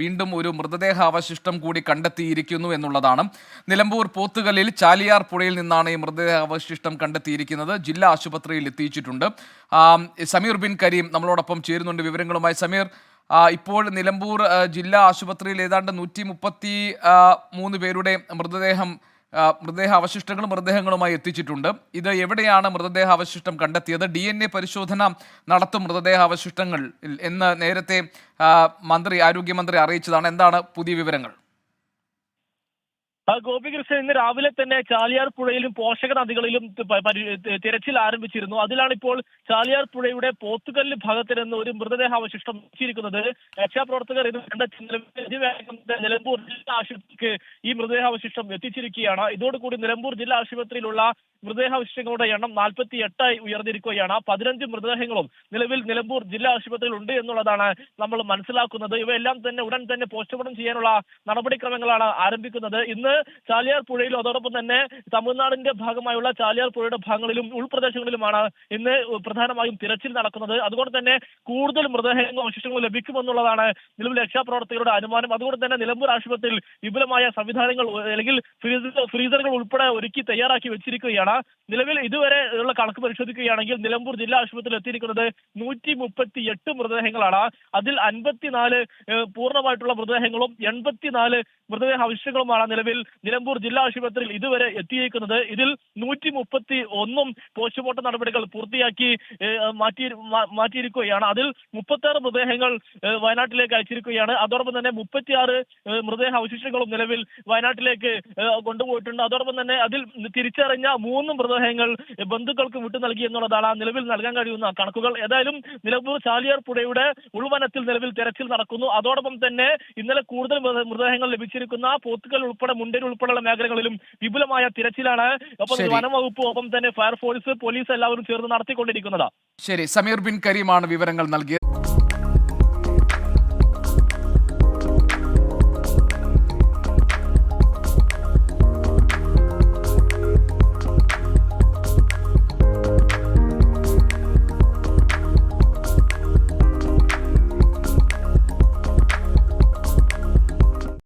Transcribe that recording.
വീണ്ടും ഒരു മൃതദേഹ അവശിഷ്ടം കൂടി കണ്ടെത്തിയിരിക്കുന്നു എന്നുള്ളതാണ്. നിലമ്പൂർ പോത്തുകല്ലിൽ ചാലിയാർ പുഴയിൽ നിന്നാണ് ഈ മൃതദേഹ അവശിഷ്ടം കണ്ടെത്തിയിരിക്കുന്നത്. ജില്ലാ ആശുപത്രിയിൽ എത്തിച്ചിട്ടുണ്ട്. സമീർ ബിൻ കരീം നമ്മളോടൊപ്പം ചേരുന്നുണ്ട് വിവരങ്ങളുമായി. സമീർ, ഇപ്പോൾ നിലമ്പൂർ ജില്ലാ ആശുപത്രിയിൽ ഏതാണ്ട് 133 പേരുടെ മൃതദേഹ മൃതദേഹങ്ങളുമായി എത്തിച്ചിട്ടുണ്ട്. ഇത് എവിടെയാണ് മൃതദേഹ അവശിഷ്ടം കണ്ടെത്തിയത്? DNA പരിശോധന നടത്തും മൃതദേഹ അവശിഷ്ടങ്ങൾ എന്ന് നേരത്തെ ആരോഗ്യമന്ത്രി അറിയിച്ചതാണ്. എന്താണ് പുതിയ വിവരങ്ങൾ? ഗോപികൃഷ്ണൻ, ഇന്ന് രാവിലെ തന്നെ ചാലിയാർ പുഴയിലും പോഷക നദികളിലും തിരച്ചിൽ ആരംഭിച്ചിരുന്നു. അതിലാണ് ഇപ്പോൾ ചാലിയാർ പുഴയുടെ പോത്തുകല്ല് ഭാഗത്ത് നിന്ന് ഒരു മൃതദേഹാവശിഷ്ടം വെച്ചിരിക്കുന്നത്. രക്ഷാപ്രവർത്തകർ ഇത് കണ്ടെത്തി നിലമ്പൂർ ജില്ലാ ആശുപത്രിക്ക് ഈ മൃതദേഹാവശിഷ്ടം എത്തിച്ചിരിക്കുകയാണ്. ഇതോടുകൂടി നിലമ്പൂർ ജില്ലാ ആശുപത്രിയിലുള്ള മൃതദേഹാവശിഷ്ടങ്ങളുടെ എണ്ണം 48ആയി ഉയർന്നിരിക്കുകയാണ്. 15 മൃതദേഹങ്ങളും നിലവിൽ നിലമ്പൂർ ജില്ലാ ആശുപത്രിയിൽ ഉണ്ട് എന്നുള്ളതാണ് നമ്മൾ മനസ്സിലാക്കുന്നത്. ഇവയെല്ലാം തന്നെ ഉടൻ തന്നെ പോസ്റ്റ്മോർട്ടം ചെയ്യാനുള്ള നടപടിക്രമങ്ങളാണ് ആരംഭിക്കുന്നത്. ഇന്ന് ചാലിയാർ പുഴയിലും അതോടൊപ്പം തന്നെ തമിഴ്നാടിന്റെ ഭാഗമായുള്ള ചാലിയാർ പുഴയുടെ ഭാഗങ്ങളിലും ഉൾപ്രദേശങ്ങളിലുമാണ് ഇന്ന് പ്രധാനമായും തിരച്ചിൽ നടക്കുന്നത്. അതുകൊണ്ട് തന്നെ കൂടുതൽ മൃതദേഹങ്ങളും അവശിഷ്ടങ്ങളും ലഭിക്കുമെന്നുള്ളതാണ് നിലവിൽ രക്ഷാപ്രവർത്തകരുടെ അനുമാനം. അതുകൊണ്ട് തന്നെ നിലമ്പൂർ ആശുപത്രിയിൽ വിപുലമായ സംവിധാനങ്ങൾ അല്ലെങ്കിൽ ഫ്രീസറുകൾ ഉൾപ്പെടെ ഒരുക്കി തയ്യാറാക്കി വെച്ചിരിക്കുകയാണ്. നിലവിൽ ഇതുവരെ ഉള്ള കണക്ക് പരിശോധിക്കുകയാണെങ്കിൽ നിലമ്പൂർ ജില്ലാ ആശുപത്രിയിൽ എത്തിയിരിക്കുന്നത് 138 മൃതദേഹങ്ങളാണ്. അതിൽ 54 പൂർണ്ണമായിട്ടുള്ള മൃതദേഹങ്ങളും 84 മൃതദേഹ അവശിഷ്ടങ്ങളുമാണ് നിലവിൽ നിലമ്പൂർ ജില്ലാ ആശുപത്രിയിൽ ഇതുവരെ എത്തിയിരിക്കുന്നത്. ഇതിൽ 131 പോസ്റ്റ്മോർട്ടം നടപടികൾ പൂർത്തിയാക്കി മാറ്റിയിരിക്കുകയാണ്. അതിൽ 36 മൃതദേഹങ്ങൾ വയനാട്ടിലേക്ക് അയച്ചിരിക്കുകയാണ്. അതോടൊപ്പം തന്നെ 36 മൃതദേഹ അവശിഷ്ടങ്ങളും നിലവിൽ വയനാട്ടിലേക്ക് കൊണ്ടുപോയിട്ടുണ്ട്. അതോടൊപ്പം തന്നെ അതിൽ തിരിച്ചറിഞ്ഞ 3 മൃതദേഹങ്ങൾ ബന്ധുക്കൾക്ക് വിട്ടു നൽകി എന്നുള്ളതാണ് നിലവിൽ നൽകാൻ കഴിയുന്ന കണക്കുകൾ. ഏതായാലും നിലമ്പൂർ ചാലിയാർ പുഴയുടെ ഉൾവനത്തിൽ നിലവിൽ തെരച്ചിൽ നടക്കുന്നു. അതോടൊപ്പം തന്നെ ഇന്നലെ കൂടുതൽ മൃതദേഹങ്ങൾ ലഭിച്ചിരിക്കുന്ന പോത്തുകൽ ഉൾപ്പെടെ മുണ്ടേരി ഉൾപ്പെടെയുള്ള മേഖലകളിലും വിപുലമായ തിരച്ചിലാണ്. ഒപ്പം വനംവകുപ്പ്, ഒപ്പം തന്നെ ഫയർഫോഴ്സ്, പോലീസ് എല്ലാവരും ചേർന്ന് നടത്തിക്കൊണ്ടിരിക്കുന്നത്. ശരി, സമീർ ബിൻ കരീമാണ് വിവരങ്ങൾ നൽകിയത്.